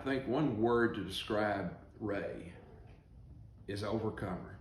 think one word to describe Ray is overcomer.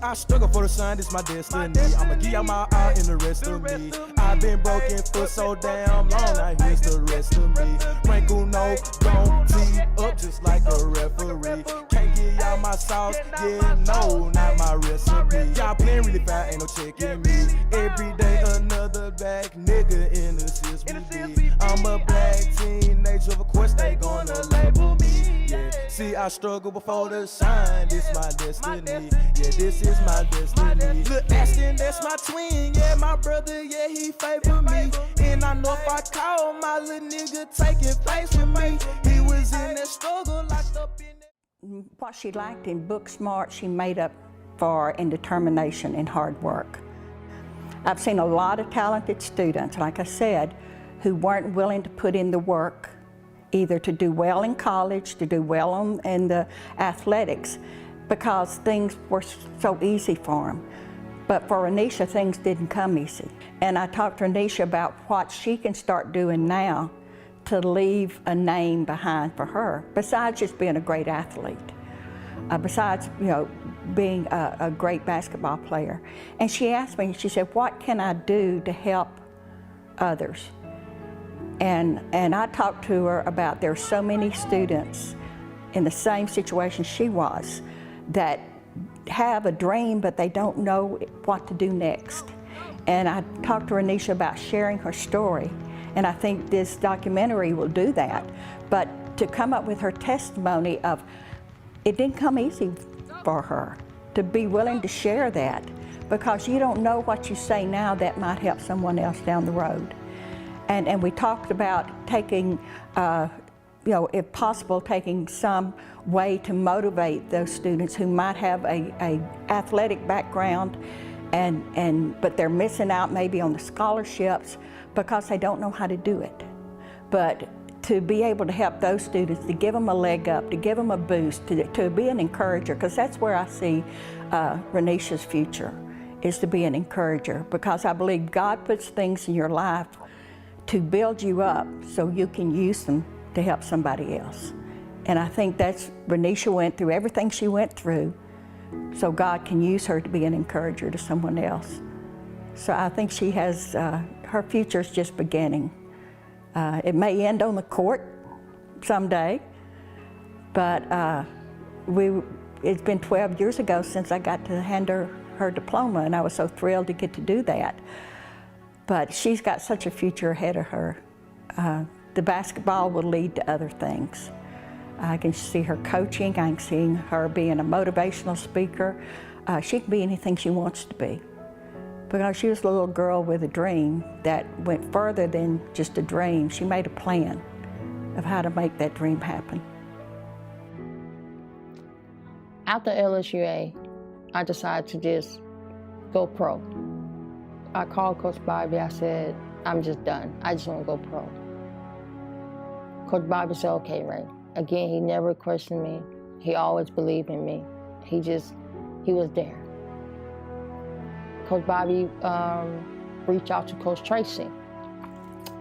I struggle for the sun, it's my destiny. I'ma give y'all my all in the rest of me. I've been broken for so damn long, now here's the rest of me. Wrinkle no, don't tee up just like a referee. Can't give y'all my sauce, yeah, no, not my recipe. Y'all playing really fast, ain't no checking me. Every day another black nigga in the CSBB. I'm a black teenager, of course they gonna label me. Yeah, see I struggle before the sun, this my destiny. Yeah, this is my destiny. Look, Ashton, that's my twin. Yeah, my brother, yeah, he favor me. And I know if I call my little nigga taking face with me, he was in that struggle locked up in that. What she liked in book smart, she made up for in determination and hard work. I've seen a lot of talented students, like I said, who weren't willing to put in the work, either to do well in college, to do well in the athletics, because things were so easy for them. But for Raynisha, things didn't come easy. And I talked to Raynisha about what she can start doing now to leave a name behind for her, besides just being a great athlete, besides, you know, being a great basketball player. And she asked me, she said, what can I do to help others? And I talked to her about there are so many students in the same situation she was that have a dream, but they don't know what to do next. And I talked to Raynisha about sharing her story, and I think this documentary will do that. But to come up with her testimony of, it didn't come easy for her, to be willing to share that, because you don't know what you say now that might help someone else down the road. And we talked about taking, you know, if possible, taking some way to motivate those students who might have a athletic background, but they're missing out maybe on the scholarships because they don't know how to do it. But to be able to help those students, to give them a leg up, to give them a boost, to be an encourager, because that's where I see Raynisha's future, is to be an encourager, because I believe God puts things in your life to build you up so you can use them to help somebody else. And I think that's, Raynisha went through everything she went through so God can use her to be an encourager to someone else. So I think she has, her future's just beginning. It may end on the court someday, but it's been 12 years ago since I got to hand her diploma, and I was so thrilled to get to do that. But she's got such a future ahead of her. The basketball will lead to other things. I can see her coaching, I can see her being a motivational speaker. She can be anything she wants to be, because she was a little girl with a dream that went further than just a dream. She made a plan of how to make that dream happen. After LSUA, I decided to just go pro. I called Coach Bobby, I said, I'm just done. I just want to go pro. Coach Bobby said, okay, Ray. Again, he never questioned me. He always believed in me. He was there. Coach Bobby reached out to Coach Tracy.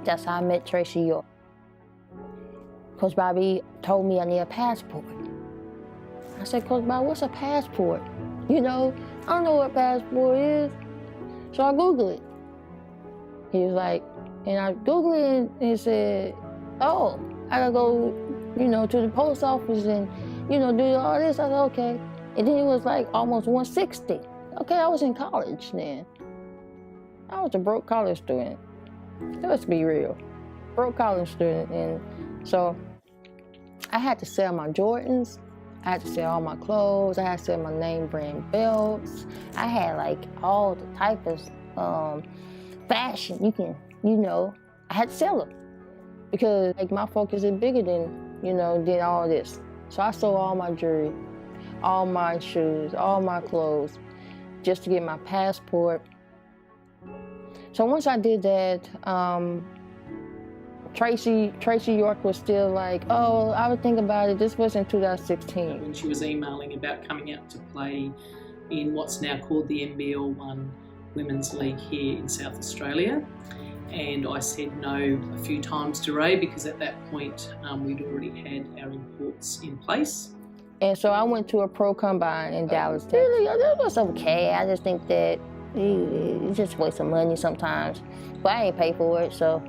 That's how I met Tracy York. Coach Bobby told me I need a passport. I said, Coach Bobby, what's a passport? You know, I don't know what a passport is. So I Googled it. He was like, and I Googled it, and he said, oh, I gotta go, you know, to the post office and, you know, do all this. I said, okay. And then it was like almost $160. Okay, I was in college then. I was a broke college student. Let's be real. Broke college student. And so I had to sell my Jordans. I had to sell all my clothes. I had to sell my name brand belts. I had like all the type of fashion you can, you know, I had to sell them. Because like my focus is bigger than, you know, than all this. So I sold all my jewelry, all my shoes, all my clothes, just to get my passport. So once I did that, Tracy York was still like, oh, I would think about it. This was in 2016. When she was emailing about coming out to play in what's now called the NBL 1 Women's League here in South Australia. and I said no a few times to Ray because at that point we'd already had our imports in place. And so I went to a pro combine in Dallas, Texas. Really, that was okay. I just think that you just waste some money sometimes. But I ain't pay for it, so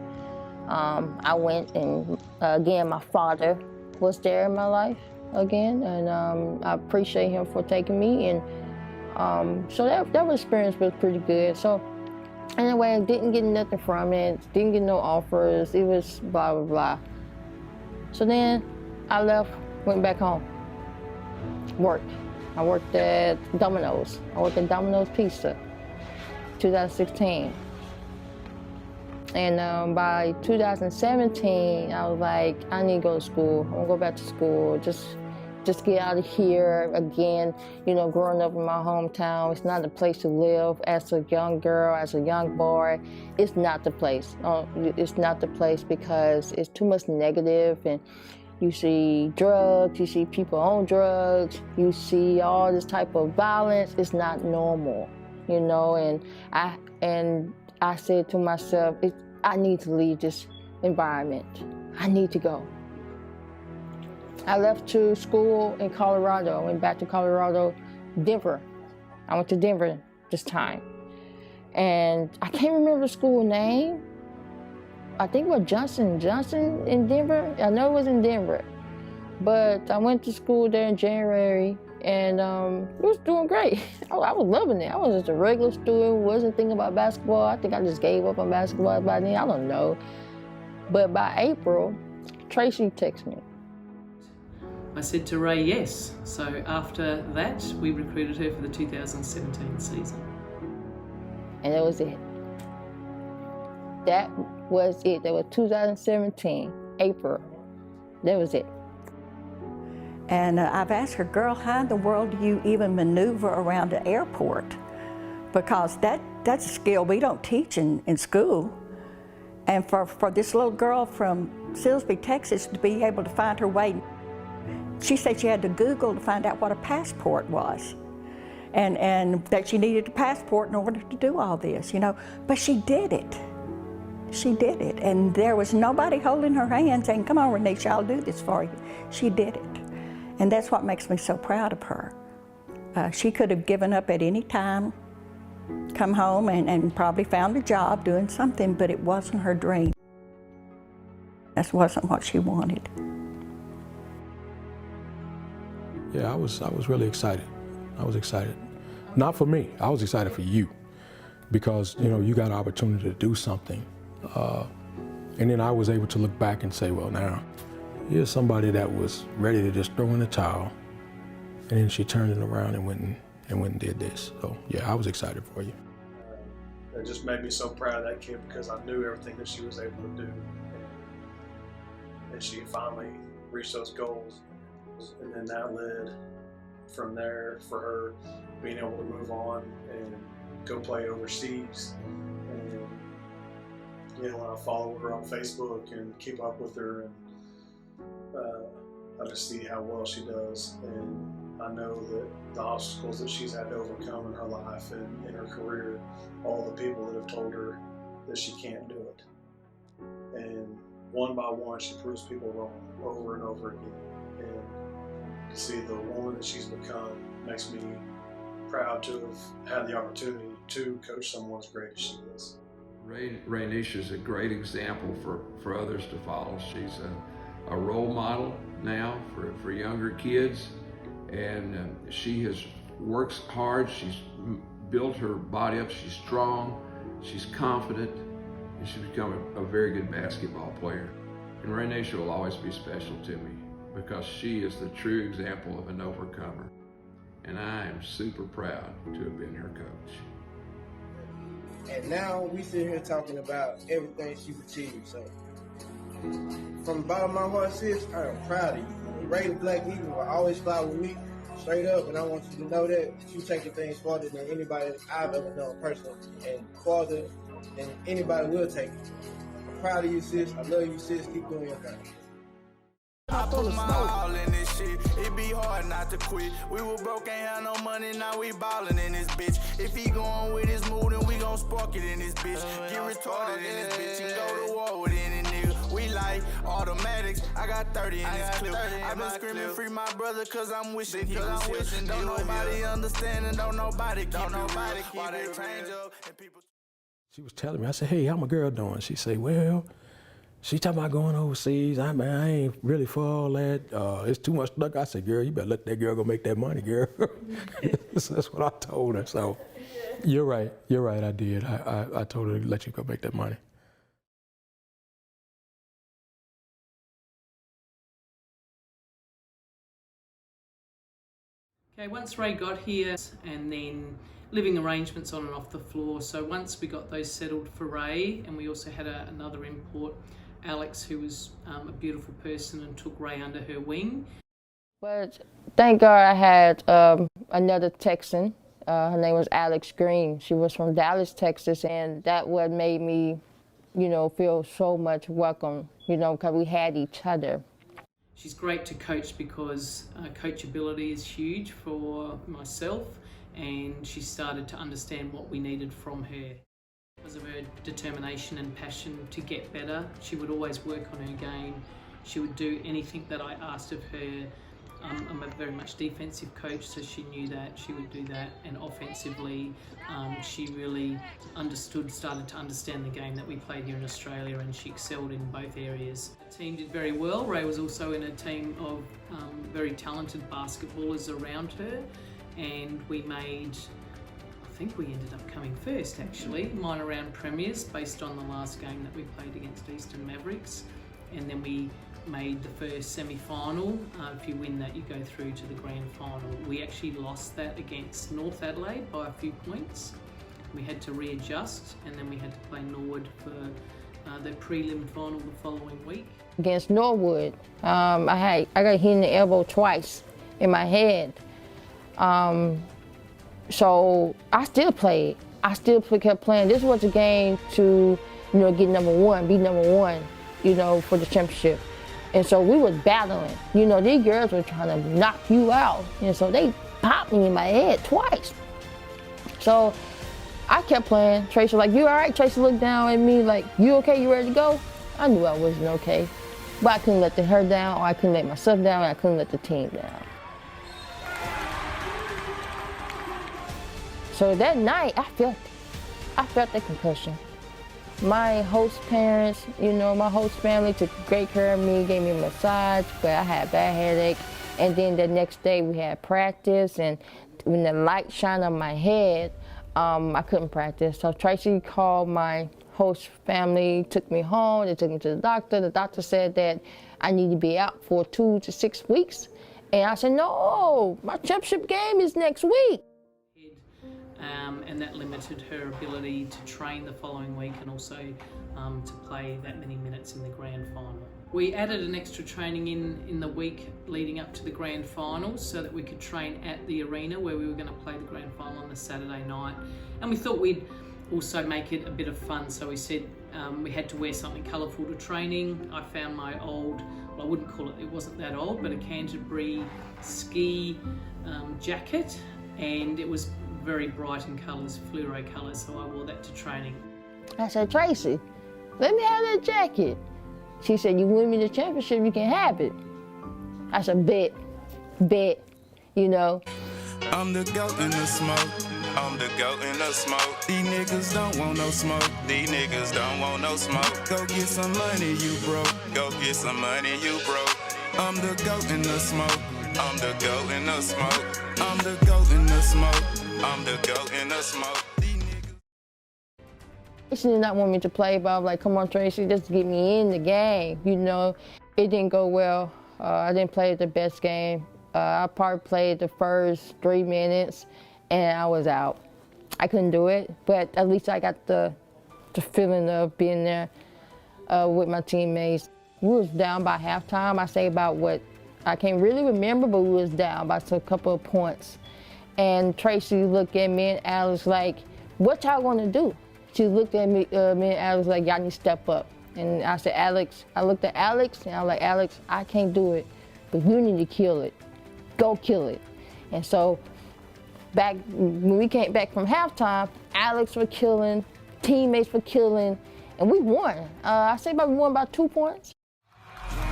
I went, and again, my father was there in my life again, and I appreciate him for taking me. And so that experience was pretty good. So anyway, I didn't get nothing from it, didn't get no offers. It was blah, blah, blah. So then I left, went back home. Worked. I worked at Domino's. I worked at Domino's Pizza, 2016. And by 2017, I was like, I need to go to school. I want to go back to school. Just get out of here again. You know, growing up in my hometown, it's not the place to live. As a young girl, as a young boy, it's not the place. It's not the place because it's too much negative, and you see drugs, you see people on drugs, you see all this type of violence. It's not normal, you know. And I said to myself, I need to leave this environment. I need to go. I left to school in Colorado. I went back to Colorado, Denver. I went to Denver this time. And I can't remember the school name. I think it was Johnson in Denver. I know it was in Denver. But I went to school there in January, and it was doing great. I was loving it. I was just a regular student, wasn't thinking about basketball. I think I just gave up on basketball by then. I don't know. But by April, Tracy texted me. I said to Ray yes. So after that, we recruited her for the 2017 season. And that was it. That was it. That was 2017, April. That was it. And I've asked her, girl, how in the world do you even maneuver around an airport? Because that's a skill we don't teach in school. And for this little girl from Silsbee, Texas, to be able to find her way, she said she had to Google to find out what a passport was. And that she needed a passport in order to do all this, you know. But she did it. She did it. And there was nobody holding her hand saying, come on, Raynisha, I'll do this for you. She did it. And that's what makes me so proud of her. She could have given up at any time, come home and probably found a job doing something, but it wasn't her dream. That wasn't what she wanted. Yeah, I was really excited. I was excited. Not for me, I was excited for you. Because, you know, you got an opportunity to do something. And then I was able to look back and say, well, now, here's somebody that was ready to just throw in the towel. And then she turned it around and went and did this. So, yeah, I was excited for you. It just made me so proud of that kid because I knew everything that she was able to do. And she finally reached those goals. And then that led from there for her being able to move on and go play overseas. And, you know, when I follow her on Facebook and keep up with her, and I just see how well she does. And I know that the obstacles that she's had to overcome in her life and in her career, all the people that have told her that she can't do it. And one by one, she proves people wrong over and over again. And to see the woman that she's become makes me proud to have had the opportunity to coach someone as great as she is. Raynisha is a great example for others to follow. She's a role model now for younger kids, and she works hard. She's built her body up. She's strong, she's confident, and she's become a very good basketball player. And Raynisha will always be special to me because she is the true example of an overcomer. And I am super proud to have been her coach. And now we sit here talking about everything she's achieved. So from the bottom of my heart, sis, I am proud of you. Ray the Black Eagle will always fly with me, straight up, and I want you to know that you taking things farther than anybody I've ever known personally, and farther than anybody will take it. I'm proud of you, sis. I love you, sis. Keep doing your thing. I put my all in this shit. It be hard not to quit. We were broke, ain't had no money, now we ballin' in this bitch. If he going with his mood, then we gon' spark it in this bitch. Get retarded in this bitch and go to war with any nigga. We like automatics, I got 30 in this clip. I been screaming free my brother cause I'm wishing he was here. Don't nobody understand and don't nobody keep it real. Why they change up and people... She was telling me, I said, hey, how my girl doing? She said, well, she talking about going overseas. I ain't really for all that. It's too much luck. I said, girl, you better let that girl go make that money, girl. So that's what I told her. So you're right, I did. I told her to let you go make that money. Okay, once Ray got here, and then living arrangements on and off the floor. So once we got those settled for Ray, and we also had another import, Alex, who was a beautiful person and took Ray under her wing. But thank God I had another Texan. Her name was Alex Green. She was from Dallas, Texas, and that what made me, you know, feel so much welcome, you know, because we had each other. She's great to coach because coachability is huge for myself, and she started to understand what we needed from her. Because of her determination and passion to get better, she would always work on her game. She would do anything that I asked of her. I'm a very much defensive coach, so she knew that she would do that. And offensively, she really started to understand the game that we played here in Australia, and she excelled in both areas. The team did very well. Ray was also in a team of very talented basketballers around her, and we made, I think we ended up coming first actually, minor round premiers based on the last game that we played against Eastern Mavericks, and then we made the first semi-final. If you win that, you go through to the grand final. We actually lost that against North Adelaide by a few points. We had to readjust, and then we had to play Norwood for the prelim final the following week. Against Norwood, I got hit in the elbow twice in my head. So I still played. I still kept playing. This was a game to, you know, get number one, be number one, you know, for the championship. And so we was battling. You know, these girls were trying to knock you out. And so they popped me in my head twice. So I kept playing. Tracy was like, you all right? Tracy looked down at me like, you okay? You ready to go? I knew I wasn't okay. But I couldn't let her down, or I couldn't let myself down, or I couldn't let the team down. So that night, I felt that concussion. My host parents, you know, my host family took great care of me, gave me a massage, but I had a bad headache. And then the next day we had practice, and when the light shined on my head, I couldn't practice. So Tracy called my host family, took me home, they took me to the doctor. The doctor said that I need to be out for 2 to 6 weeks. And I said, no, my championship game is next week. And that limited her ability to train the following week, and also to play that many minutes in the grand final. We added an extra training in the week leading up to the grand final so that we could train at the arena where we were going to play the grand final on the Saturday night. And we thought we'd also make it a bit of fun, so we said we had to wear something colourful to training. I found my old, well, I wouldn't call it, it wasn't that old, but a Canterbury ski jacket, and it was very bright in colours, fluoro colours, so I wore that to training. I said, Tracy, let me have that jacket. She said, you win me the championship, you can have it. I said, bet, you know. I'm the goat in the smoke. I'm the goat in the smoke. These niggas don't want no smoke. These niggas don't want no smoke. Go get some money, you broke. Go get some money, you broke. I'm the goat in the smoke. I'm the goat in the smoke. I'm the goat in the smoke. I'm the goat in the smoke. She did not want me to play, but I was like, come on, Tracy, just get me in the game. You know, it didn't go well. I didn't play the best game. I probably played the first 3 minutes, and I was out. I couldn't do it, but at least I got the feeling of being there with my teammates. We was down by halftime. I say about what, I can't really remember, but we was down by a couple of points. And Tracy looked at me and Alex like, what y'all gonna do? She looked at me and Alex like, y'all need to step up. And I said, Alex, I looked at Alex and I was like, Alex, I can't do it, but you need to kill it. Go kill it. And so when we came back from halftime, Alex were killing, teammates were killing, and we won. I say we won by 2 points.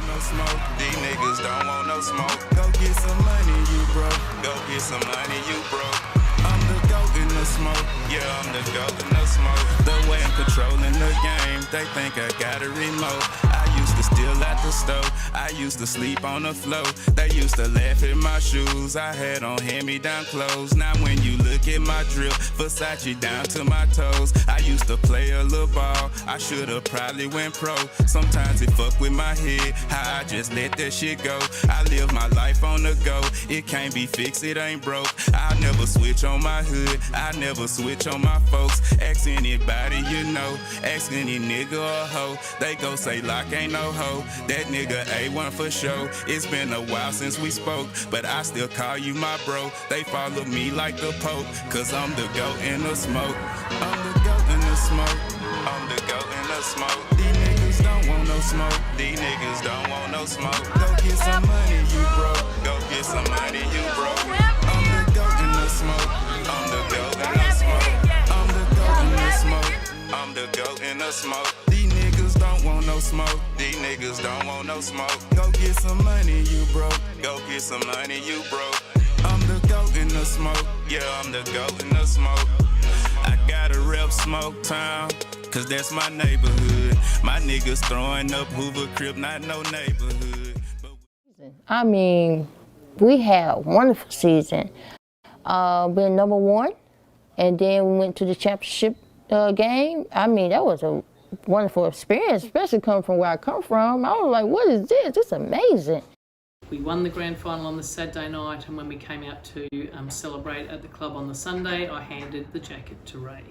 No smoke, these niggas don't want no smoke. Go get some money, you broke. Go get some money, you broke. I'm the goat in the smoke. Yeah, I'm the goat in the smoke. The way I'm controlling the game, they think I got a remote. I used to steal at the stove. I used to sleep on the floor. They used to laugh at my shoes. I had on hand-me-down clothes. Now when you look at my drip, Versace down to my toes. I used to play a little ball. I should've probably went pro. Sometimes it fuck with my head. How I just let that shit go. I live my life on the go. It can't be fixed, it ain't broke. I'll never switch on my hood. I never switch on my folks. Ask anybody you know. Ask any nigga or hoe. They go say Lock ain't no hoe. That nigga A1 for sure. It's been a while since we spoke, but I still call you my bro. They follow me like the Pope, cause I'm the goat in the smoke. I'm the goat in the smoke. I'm the goat in the smoke. These niggas don't want no smoke. These niggas don't want no smoke. Go get some money, you broke. Go get some money, you broke. I'm the goat in the smoke. I'm the goat in the smoke. I'm the goat in the smoke. I'm the goat in the smoke. These niggas don't want no smoke. These niggas don't want no smoke. Go get some money, you broke. Go get some money, you broke. I'm the goat in the smoke. Yeah, I'm the goat in the smoke. I gotta rep Smoke Town, cause that's my neighborhood. My niggas throwing up Hoover Crib, not no neighborhood. I mean, we had a wonderful season. Being number 1, and then we went to the championship game. I mean, that was a wonderful experience, especially coming from where I come from. I was like, what is this? It's amazing. We won the grand final on the Saturday night, and when we came out to celebrate at the club on the Sunday, I handed the jacket to Ray.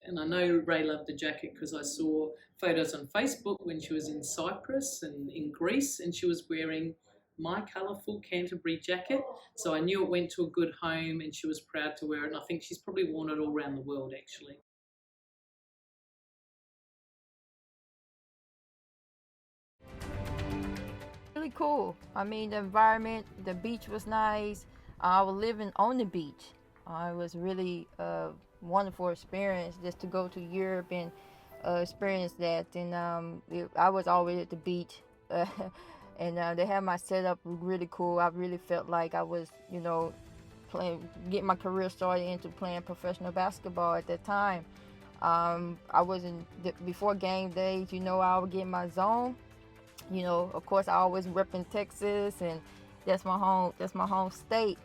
And I know Ray loved the jacket because I saw photos on Facebook when she was in Cyprus and in Greece, and she was wearing my colourful Canterbury jacket. So I knew it went to a good home, and she was proud to wear it. And I think she's probably worn it all around the world, actually. Really cool. I mean, the environment, the beach was nice. I was living on the beach. It was really a wonderful experience just to go to Europe and experience that. And I was always at the beach. And they had my setup really cool. I really felt like I was, you know, getting my career started into playing professional basketball at that time. I wasn't, before game days, you know, I would get in my zone. You know, of course, I always repping Texas, and that's my home state.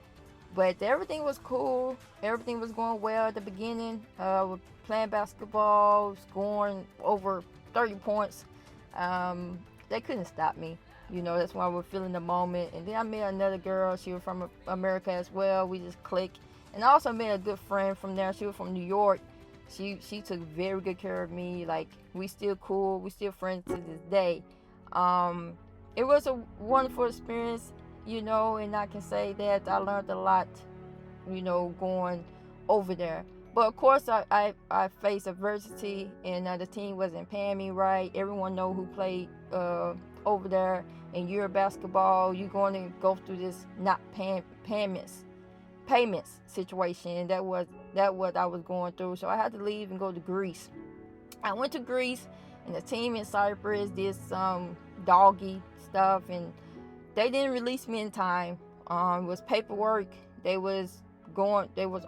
But everything was cool. Everything was going well at the beginning. We're playing basketball, scoring over 30 points. They couldn't stop me. You know, that's why we're feeling the moment. And then I met another girl. She was from America as well. We just clicked. And I also met a good friend from there. She was from New York. She took very good care of me. Like, we still cool. We still friends to this day. It was a wonderful experience, you know, and I can say that I learned a lot, you know, going over there. But of course, I faced adversity, and the team wasn't paying me right. Everyone know who played over there in Euro basketball. You're going to go through this not payments situation, and that what I was going through. So I had to leave and go to Greece. I went to Greece, and the team in Cyprus did some doggy stuff, and they didn't release me in time. It was paperwork. They was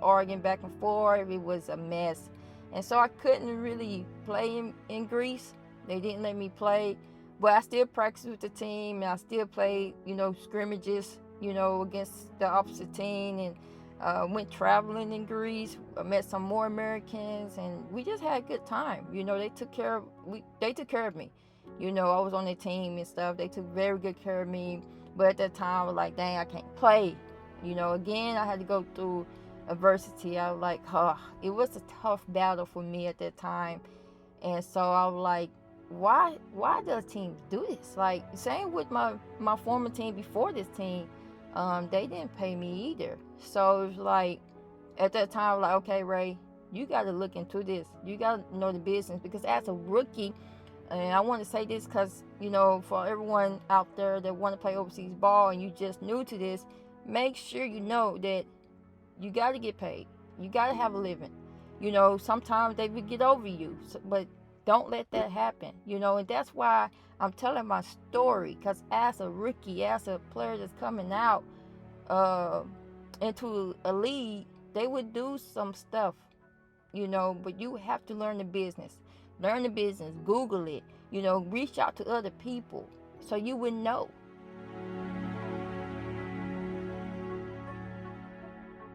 arguing back and forth. It was a mess. And so I couldn't really play in Greece. They didn't let me play. But I still practiced with the team, and I still played, you know, scrimmages, you know, against the opposite team, and went traveling in Greece. I met some more Americans, and we just had a good time. You know, they took care of me. You know, I was on their team and stuff. They took very good care of me. But at that time, I was like, dang, I can't play. You know, again, I had to go through adversity. I was like, it was a tough battle for me at that time. And so I was like, why does teams do this? Like, same with my former team before this team, they didn't pay me either. So it was like, at that time, I was like, okay, Ray, you got to look into this. You got to know the business, because as a rookie, And I want to say this because, you know, for everyone out there that want to play overseas ball and you just new to this, make sure you know that you got to get paid. You got to have a living. You know, sometimes they will get over you, but don't let that happen, you know. And that's why I'm telling my story, because as a rookie, as a player that's coming out into a league, they would do some stuff, you know, but you have to learn the business. Learn the business, Google it, you know, reach out to other people so you would know.